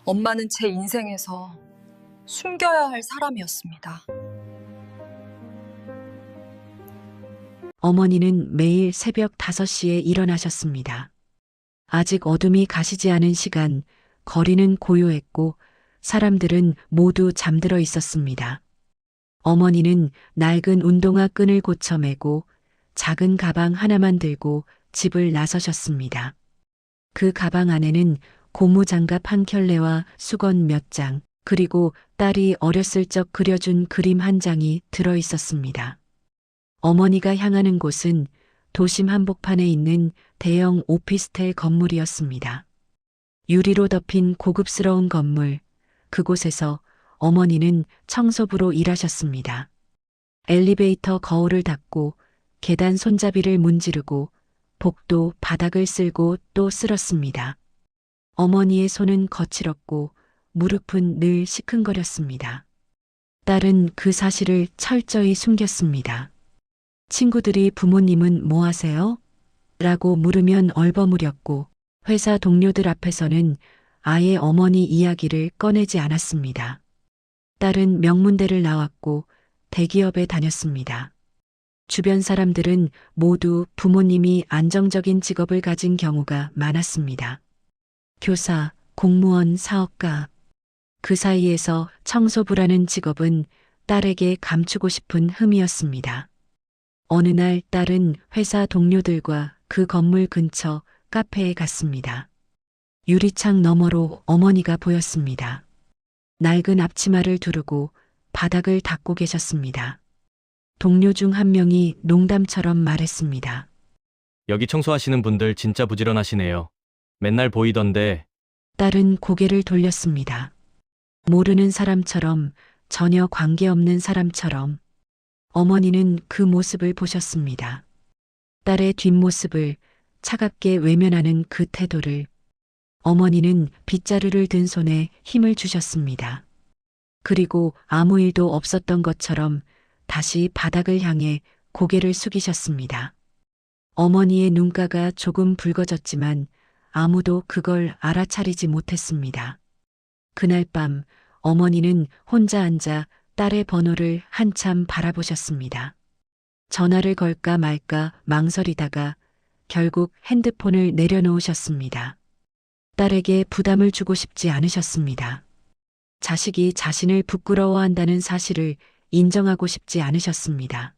엄마는 제 인생에서 숨겨야 할 사람이었습니다. 어머니는 매일 새벽 5시에 일어나셨습니다. 아직 어둠이 가시지 않은 시간, 거리는 고요했고 사람들은 모두 잠들어 있었습니다. 어머니는 낡은 운동화 끈을 고쳐 매고 작은 가방 하나만 들고 집을 나서셨습니다. 그 가방 안에는 고무장갑 한 켤레와 수건 몇 장, 그리고 딸이 어렸을 적 그려준 그림 한 장이 들어 있었습니다. 어머니가 향하는 곳은 도심 한복판에 있는 대형 오피스텔 건물이었습니다. 유리로 덮인 고급스러운 건물, 그곳에서 어머니는 청소부로 일하셨습니다. 엘리베이터 거울을 닫고 계단 손잡이를 문지르고 복도 바닥을 쓸고 또 쓸었습니다. 어머니의 손은 거칠었고 무릎은 늘 시큰거렸습니다. 딸은 그 사실을 철저히 숨겼습니다. 친구들이 부모님은 뭐 하세요? 라고 물으면 얼버무렸고 회사 동료들 앞에서는 아예 어머니 이야기를 꺼내지 않았습니다. 딸은 명문대를 나왔고 대기업에 다녔습니다. 주변 사람들은 모두 부모님이 안정적인 직업을 가진 경우가 많았습니다. 교사, 공무원, 사업가. 그 사이에서 청소부라는 직업은 딸에게 감추고 싶은 흠이었습니다. 어느 날 딸은 회사 동료들과 그 건물 근처 카페에 갔습니다. 유리창 너머로 어머니가 보였습니다. 낡은 앞치마를 두르고 바닥을 닦고 계셨습니다. 동료 중 한 명이 농담처럼 말했습니다. 여기 청소하시는 분들 진짜 부지런하시네요. 맨날 보이던데. 딸은 고개를 돌렸습니다. 모르는 사람처럼, 전혀 관계없는 사람처럼. 어머니는 그 모습을 보셨습니다. 딸의 뒷모습을, 차갑게 외면하는 그 태도를. 어머니는 빗자루를 든 손에 힘을 주셨습니다. 그리고 아무 일도 없었던 것처럼 다시 바닥을 향해 고개를 숙이셨습니다. 어머니의 눈가가 조금 붉어졌지만 아무도 그걸 알아차리지 못했습니다. 그날 밤 어머니는 혼자 앉아 딸의 번호를 한참 바라보셨습니다. 전화를 걸까 말까 망설이다가 결국 핸드폰을 내려놓으셨습니다. 딸에게 부담을 주고 싶지 않으셨습니다. 자식이 자신을 부끄러워한다는 사실을 인정하고 싶지 않으셨습니다.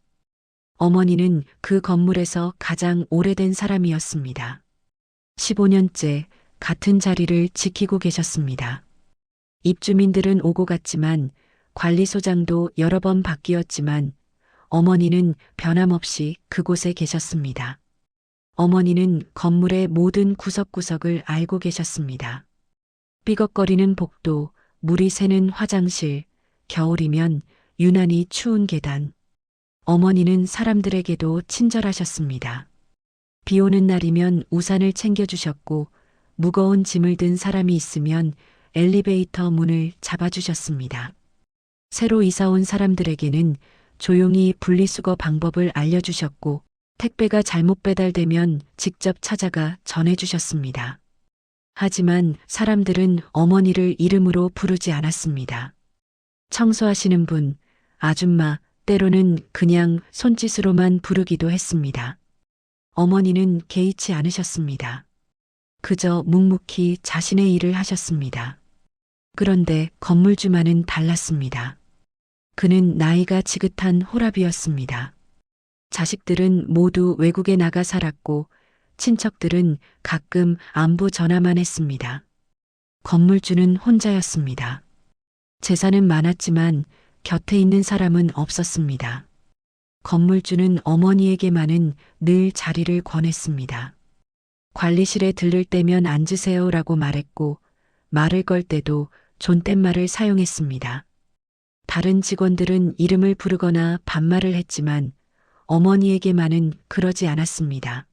어머니는 그 건물에서 가장 오래된 사람이었습니다. 15년째 같은 자리를 지키고 계셨습니다. 입주민들은 오고 갔지만 관리소장도 여러 번 바뀌었지만 어머니는 변함없이 그곳에 계셨습니다. 어머니는 건물의 모든 구석구석을 알고 계셨습니다. 삐걱거리는 복도, 물이 새는 화장실, 겨울이면 유난히 추운 계단. 어머니는 사람들에게도 친절하셨습니다. 비 오는 날이면 우산을 챙겨주셨고 무거운 짐을 든 사람이 있으면 엘리베이터 문을 잡아주셨습니다. 새로 이사 온 사람들에게는 조용히 분리수거 방법을 알려주셨고 택배가 잘못 배달되면 직접 찾아가 전해주셨습니다. 하지만 사람들은 어머니를 이름으로 부르지 않았습니다. 청소하시는 분, 아줌마, 때로는 그냥 손짓으로만 부르기도 했습니다. 어머니는 개의치 않으셨습니다. 그저 묵묵히 자신의 일을 하셨습니다. 그런데 건물주만은 달랐습니다. 그는 나이가 지긋한 호랍이었습니다. 자식들은 모두 외국에 나가 살았고 친척들은 가끔 안부 전화만 했습니다. 건물주는 혼자였습니다. 재산은 많았지만 곁에 있는 사람은 없었습니다. 건물주는 어머니에게만은 늘 자리를 권했습니다. 관리실에 들를 때면 앉으세요라고 말했고 말을 걸 때도 존댓말을 사용했습니다. 다른 직원들은 이름을 부르거나 반말을 했지만 어머니에게만은 그러지 않았습니다.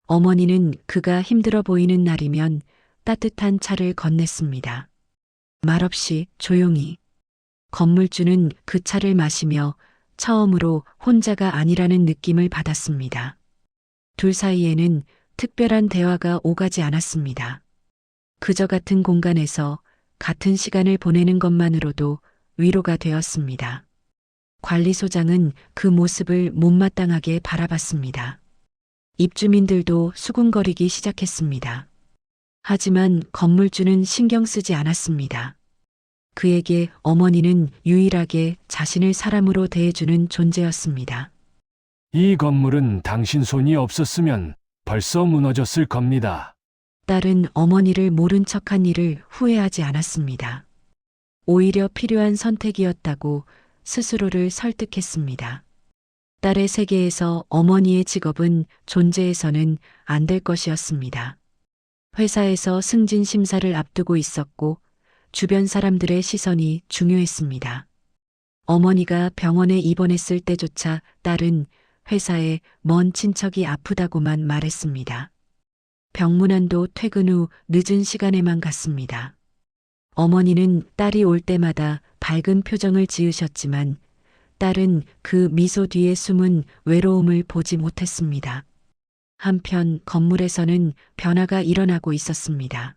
어머니는 그가 힘들어 보이는 날이면 따뜻한 차를 건넸습니다. 말없이 조용히. 건물주는 그 차를 마시며 처음으로 혼자가 아니라는 느낌을 받았습니다. 둘 사이에는 특별한 대화가 오가지 않았습니다. 그저 같은 공간에서 같은 시간을 보내는 것만으로도 위로가 되었습니다. 관리소장은 그 모습을 못마땅하게 바라봤습니다. 입주민들도 수군거리기 시작했습니다. 하지만 건물주는 신경 쓰지 않았습니다. 그에게 어머니는 유일하게 자신을 사람으로 대해주는 존재였습니다. 이 건물은 당신 손이 없었으면 벌써 무너졌을 겁니다. 딸은 어머니를 모른 척한 일을 후회하지 않았습니다. 오히려 필요한 선택이었다고 스스로를 설득했습니다. 딸의 세계에서 어머니의 직업은 존재해서는 안 될 것이었습니다. 회사에서 승진 심사를 앞두고 있었고 주변 사람들의 시선이 중요했습니다. 어머니가 병원에 입원했을 때조차 딸은 회사에 먼 친척이 아프다고만 말했습니다. 병문안도 퇴근 후 늦은 시간에만 갔습니다. 어머니는 딸이 올 때마다 밝은 표정을 지으셨지만 딸은 그 미소 뒤에 숨은 외로움을 보지 못했습니다. 한편 건물에서는 변화가 일어나고 있었습니다.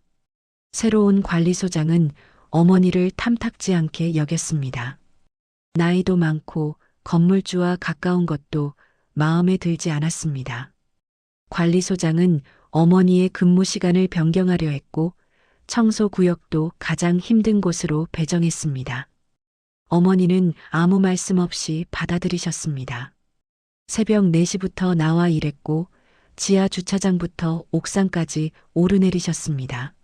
새로운 관리소장은 어머니를 탐탁지 않게 여겼습니다. 나이도 많고 건물주와 가까운 것도 마음에 들지 않았습니다. 관리소장은 어머니의 근무 시간을 변경하려 했고 청소 구역도 가장 힘든 곳으로 배정했습니다. 어머니는 아무 말씀 없이 받아들이셨습니다. 새벽 4시부터 나와 일했고 지하 주차장부터 옥상까지 오르내리셨습니다.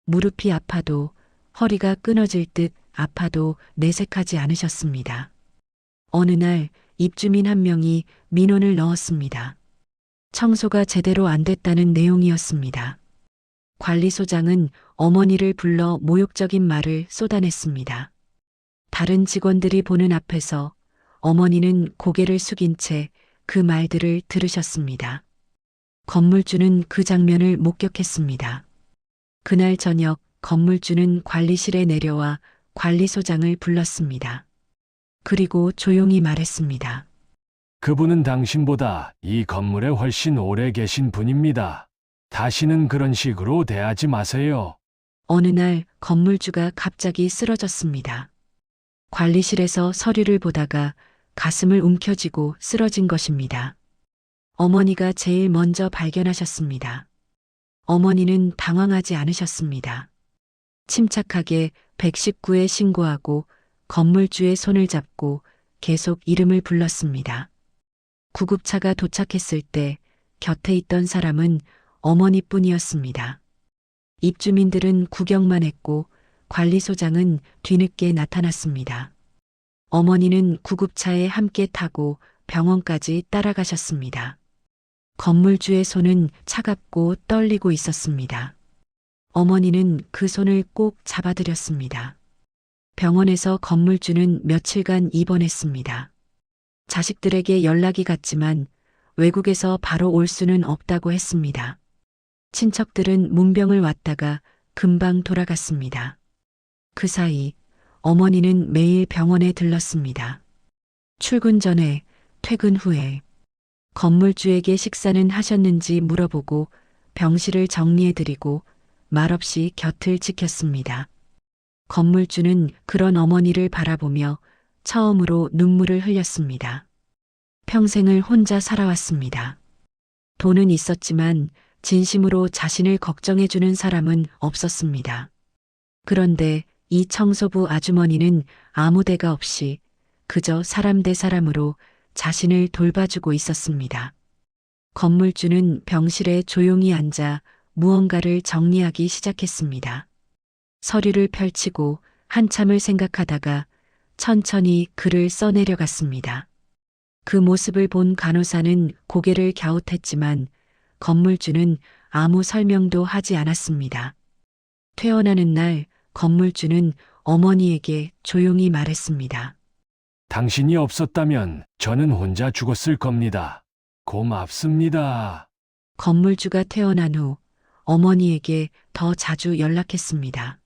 무릎이 아파도 허리가 끊어질 듯 아파도 내색하지 않으셨습니다. 어느 날 입주민 한 명이 민원을 넣었습니다. 청소가 제대로 안 됐다는 내용이었습니다. 관리소장은 어머니를 불러 모욕적인 말을 쏟아냈습니다. 다른 직원들이 보는 앞에서 어머니는 고개를 숙인 채 그 말들을 들으셨습니다. 건물주는 그 장면을 목격했습니다. 그날 저녁 건물주는 관리실에 내려와 관리소장을 불렀습니다. 그리고 조용히 말했습니다. 그분은 당신보다 이 건물에 훨씬 오래 계신 분입니다. 다시는 그런 식으로 대하지 마세요. 어느 날 건물주가 갑자기 쓰러졌습니다. 관리실에서 서류를 보다가 가슴을 움켜쥐고 쓰러진 것입니다. 어머니가 제일 먼저 발견하셨습니다. 어머니는 당황하지 않으셨습니다. 침착하게 119에 신고하고 건물주의 손을 잡고 계속 이름을 불렀습니다. 구급차가 도착했을 때 곁에 있던 사람은 어머니뿐이었습니다. 입주민들은 구경만 했고 관리소장은 뒤늦게 나타났습니다. 어머니는 구급차에 함께 타고 병원까지 따라가셨습니다. 건물주의 손은 차갑고 떨리고 있었습니다. 어머니는 그 손을 꼭 잡아드렸습니다. 병원에서 건물주는 며칠간 입원했습니다. 자식들에게 연락이 갔지만 외국에서 바로 올 수는 없다고 했습니다. 친척들은 문병을 왔다가 금방 돌아갔습니다. 그 사이 어머니는 매일 병원에 들렀습니다. 출근 전에, 퇴근 후에. 건물주에게 식사는 하셨는지 물어보고 병실을 정리해드리고 말없이 곁을 지켰습니다. 건물주는 그런 어머니를 바라보며 처음으로 눈물을 흘렸습니다. 평생을 혼자 살아왔습니다. 돈은 있었지만 진심으로 자신을 걱정해주는 사람은 없었습니다. 그런데 이 청소부 아주머니는 아무 대가 없이 그저 사람 대 사람으로 자신을 돌봐주고 있었습니다. 건물주는 병실에 조용히 앉아 무언가를 정리하기 시작했습니다. 서류를 펼치고 한참을 생각하다가 천천히 글을 써내려갔습니다. 그 모습을 본 간호사는 고개를 갸웃했지만 건물주는 아무 설명도 하지 않았습니다. 퇴원하는 날 건물주는 어머니에게 조용히 말했습니다. 당신이 없었다면 저는 혼자 죽었을 겁니다. 고맙습니다. 건물주가 퇴원한 후 어머니에게 더 자주 연락했습니다.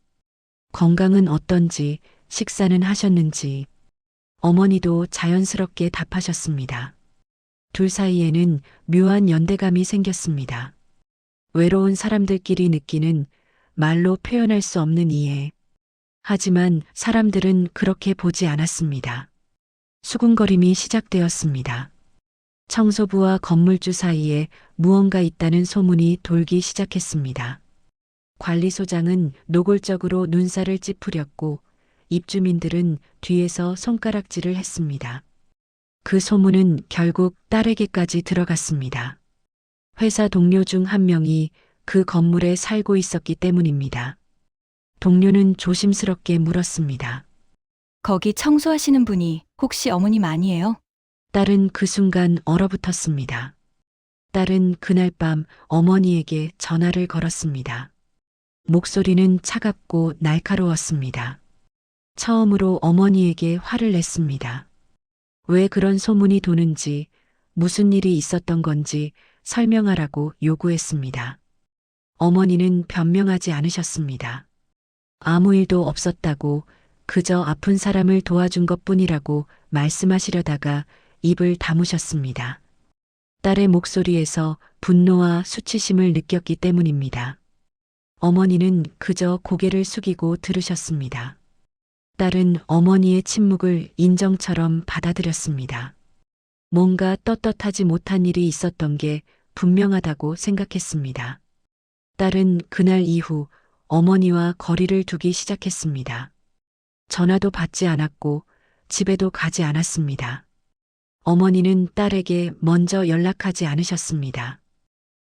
건강은 어떤지, 식사는 하셨는지. 어머니도 자연스럽게 답하셨습니다. 둘 사이에는 묘한 연대감이 생겼습니다. 외로운 사람들끼리 느끼는 말로 표현할 수 없는 이해. 하지만 사람들은 그렇게 보지 않았습니다. 수군거림이 시작되었습니다. 청소부와 건물주 사이에 무언가 있다는 소문이 돌기 시작했습니다. 관리소장은 노골적으로 눈살을 찌푸렸고 입주민들은 뒤에서 손가락질을 했습니다. 그 소문은 결국 딸에게까지 들어갔습니다. 회사 동료 중 한 명이 그 건물에 살고 있었기 때문입니다. 동료는 조심스럽게 물었습니다. 거기 청소하시는 분이 혹시 어머님 아니에요? 딸은 그 순간 얼어붙었습니다. 딸은 그날 밤 어머니에게 전화를 걸었습니다. 목소리는 차갑고 날카로웠습니다. 처음으로 어머니에게 화를 냈습니다. 왜 그런 소문이 도는지, 무슨 일이 있었던 건지 설명하라고 요구했습니다. 어머니는 변명하지 않으셨습니다. 아무 일도 없었다고, 그저 아픈 사람을 도와준 것뿐이라고 말씀하시려다가 입을 다무셨습니다. 딸의 목소리에서 분노와 수치심을 느꼈기 때문입니다. 어머니는 그저 고개를 숙이고 들으셨습니다. 딸은 어머니의 침묵을 인정처럼 받아들였습니다. 뭔가 떳떳하지 못한 일이 있었던 게 분명하다고 생각했습니다. 딸은 그날 이후 어머니와 거리를 두기 시작했습니다. 전화도 받지 않았고 집에도 가지 않았습니다. 어머니는 딸에게 먼저 연락하지 않으셨습니다.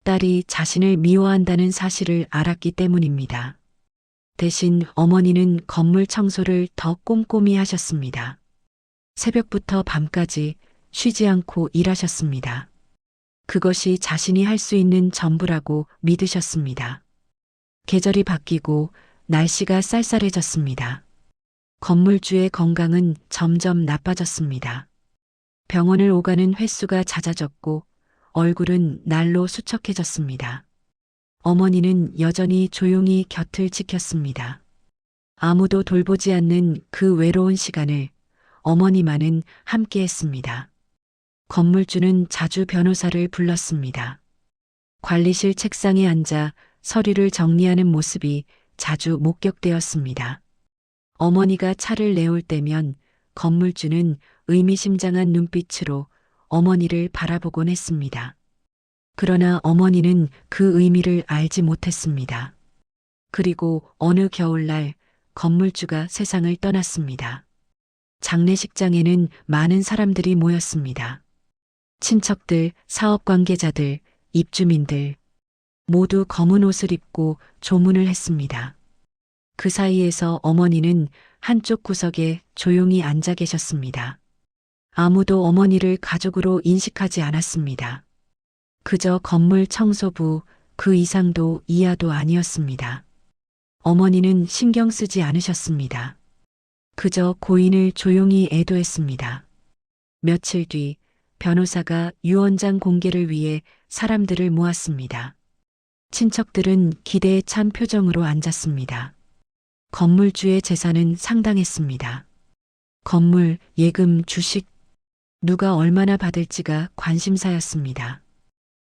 딸이 자신을 미워한다는 사실을 알았기 때문입니다. 대신 어머니는 건물 청소를 더 꼼꼼히 하셨습니다. 새벽부터 밤까지 쉬지 않고 일하셨습니다. 그것이 자신이 할 수 있는 전부라고 믿으셨습니다. 계절이 바뀌고 날씨가 쌀쌀해졌습니다. 건물주의 건강은 점점 나빠졌습니다. 병원을 오가는 횟수가 잦아졌고 얼굴은 날로 수척해졌습니다. 어머니는 여전히 조용히 곁을 지켰습니다. 아무도 돌보지 않는 그 외로운 시간을 어머니만은 함께했습니다. 건물주는 자주 변호사를 불렀습니다. 관리실 책상에 앉아 서류를 정리하는 모습이 자주 목격되었습니다. 어머니가 차를 내올 때면 건물주는 의미심장한 눈빛으로 어머니를 바라보곤 했습니다. 그러나 어머니는 그 의미를 알지 못했습니다. 그리고 어느 겨울날 건물주가 세상을 떠났습니다. 장례식장에는 많은 사람들이 모였습니다. 친척들, 사업 관계자들, 입주민들 모두 검은 옷을 입고 조문을 했습니다. 그 사이에서 어머니는 한쪽 구석에 조용히 앉아 계셨습니다. 아무도 어머니를 가족으로 인식하지 않았습니다. 그저 건물 청소부, 그 이상도 이하도 아니었습니다. 어머니는 신경 쓰지 않으셨습니다. 그저 고인을 조용히 애도했습니다. 며칠 뒤 변호사가 유언장 공개를 위해 사람들을 모았습니다. 친척들은 기대에 찬 표정으로 앉았습니다. 건물주의 재산은 상당했습니다. 건물, 예금, 주식, 누가 얼마나 받을지가 관심사였습니다.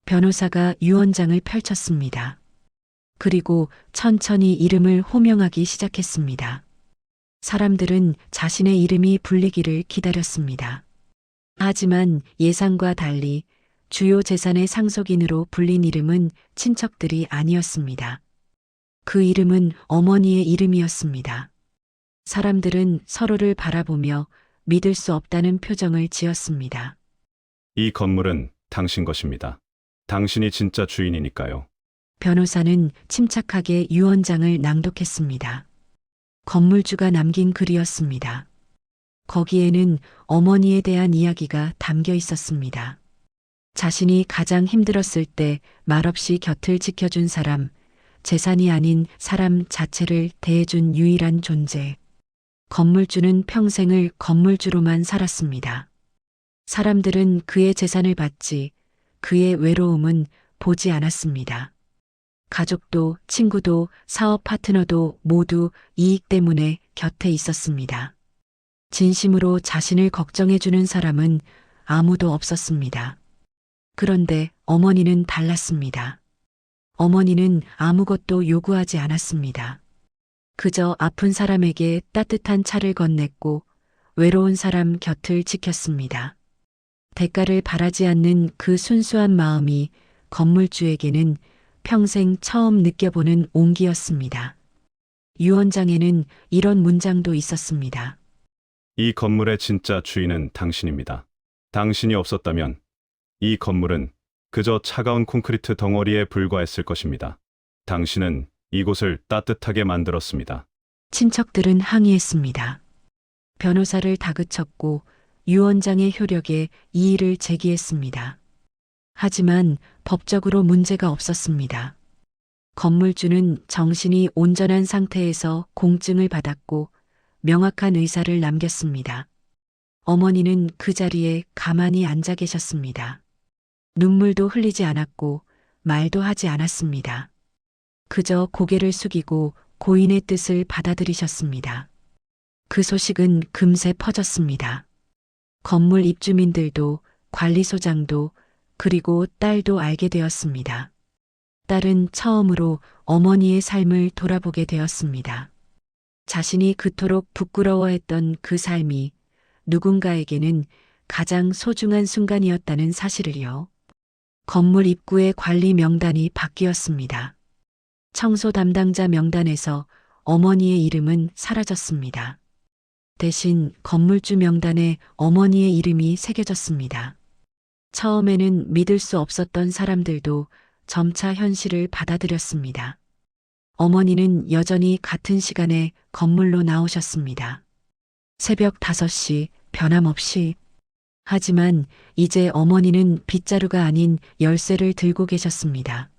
변호사가 유언장을 펼쳤습니다. 그리고 천천히 이름을 호명하기 시작했습니다. 사람들은 자신의 이름이 불리기를 기다렸습니다. 하지만 예상과 달리 주요 재산의 상속인으로 불린 이름은 친척들이 아니었습니다. 그 이름은 어머니의 이름이었습니다. 사람들은 서로를 바라보며 믿을 수 없다는 표정을 지었습니다. 이 건물은 당신 것입니다. 당신이 진짜 주인이니까요. 변호사는 침착하게 유언장을 낭독했습니다. 건물주가 남긴 글이었습니다. 거기에는 어머니에 대한 이야기가 담겨 있었습니다. 자신이 가장 힘들었을 때 말없이 곁을 지켜준 사람, 재산이 아닌 사람 자체를 대해준 유일한 존재. 건물주는 평생을 건물주로만 살았습니다. 사람들은 그의 재산을 봤지 그의 외로움은 보지 않았습니다. 가족도 친구도 사업 파트너도 모두 이익 때문에 곁에 있었습니다. 진심으로 자신을 걱정해주는 사람은 아무도 없었습니다. 그런데 어머니는 달랐습니다. 어머니는 아무것도 요구하지 않았습니다. 그저 아픈 사람에게 따뜻한 차를 건넸고 외로운 사람 곁을 지켰습니다. 대가를 바라지 않는 그 순수한 마음이 건물주에게는 평생 처음 느껴보는 온기였습니다. 유언장에는 이런 문장도 있었습니다. 이 건물의 진짜 주인은 당신입니다. 당신이 없었다면 이 건물은 그저 차가운 콘크리트 덩어리에 불과했을 것입니다. 당신은 이곳을 따뜻하게 만들었습니다. 친척들은 항의했습니다. 변호사를 다그쳤고 유언장의 효력에 이의를 제기했습니다. 하지만 법적으로 문제가 없었습니다. 건물주는 정신이 온전한 상태에서 공증을 받았고 명확한 의사를 남겼습니다. 어머니는 그 자리에 가만히 앉아 계셨습니다. 눈물도 흘리지 않았고 말도 하지 않았습니다. 그저 고개를 숙이고 고인의 뜻을 받아들이셨습니다. 그 소식은 금세 퍼졌습니다. 건물 입주민들도 관리소장도 그리고 딸도 알게 되었습니다. 딸은 처음으로 어머니의 삶을 돌아보게 되었습니다. 자신이 그토록 부끄러워했던 그 삶이 누군가에게는 가장 소중한 순간이었다는 사실을요. 건물 입구의 관리 명단이 바뀌었습니다. 청소 담당자 명단에서 어머니의 이름은 사라졌습니다. 대신 건물주 명단에 어머니의 이름이 새겨졌습니다. 처음에는 믿을 수 없었던 사람들도 점차 현실을 받아들였습니다. 어머니는 여전히 같은 시간에 건물로 나오셨습니다. 새벽 5시 변함없이. 하지만 이제 어머니는 빗자루가 아닌 열쇠를 들고 계셨습니다.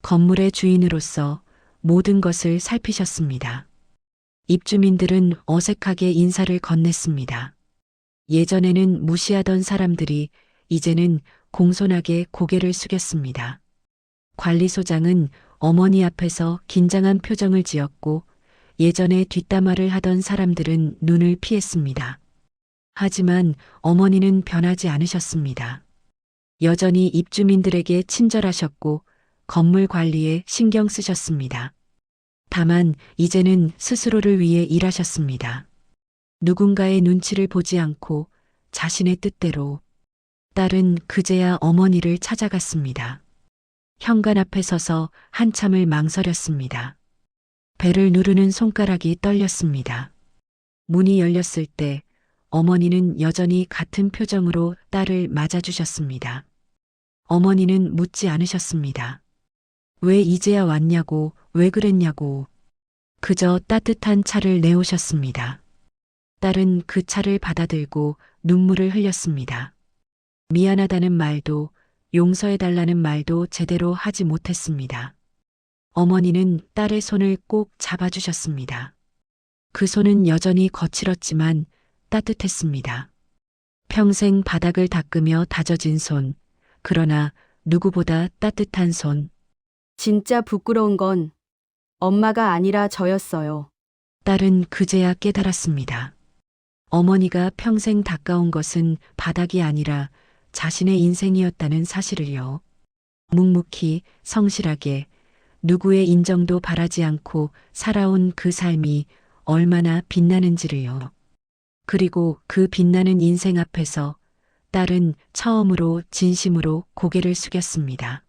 건물의 주인으로서 모든 것을 살피셨습니다. 입주민들은 어색하게 인사를 건넸습니다. 예전에는 무시하던 사람들이 이제는 공손하게 고개를 숙였습니다. 관리소장은 어머니 앞에서 긴장한 표정을 지었고 예전에 뒷담화를 하던 사람들은 눈을 피했습니다. 하지만 어머니는 변하지 않으셨습니다. 여전히 입주민들에게 친절하셨고 건물 관리에 신경 쓰셨습니다. 다만 이제는 스스로를 위해 일하셨습니다. 누군가의 눈치를 보지 않고 자신의 뜻대로. 딸은 그제야 어머니를 찾아갔습니다. 현관 앞에 서서 한참을 망설였습니다. 배를 누르는 손가락이 떨렸습니다. 문이 열렸을 때 어머니는 여전히 같은 표정으로 딸을 맞아주셨습니다. 어머니는 묻지 않으셨습니다. 왜 이제야 왔냐고, 왜 그랬냐고. 그저 따뜻한 차를 내오셨습니다. 딸은 그 차를 받아들고 눈물을 흘렸습니다. 미안하다는 말도 용서해달라는 말도 제대로 하지 못했습니다. 어머니는 딸의 손을 꼭 잡아주셨습니다. 그 손은 여전히 거칠었지만 따뜻했습니다. 평생 바닥을 닦으며 다져진 손, 그러나 누구보다 따뜻한 손. 진짜 부끄러운 건 엄마가 아니라 저였어요. 딸은 그제야 깨달았습니다. 어머니가 평생 닦아온 것은 바닥이 아니라 자신의 인생이었다는 사실을요. 묵묵히 성실하게 누구의 인정도 바라지 않고 살아온 그 삶이 얼마나 빛나는지를요. 그리고 그 빛나는 인생 앞에서 딸은 처음으로 진심으로 고개를 숙였습니다.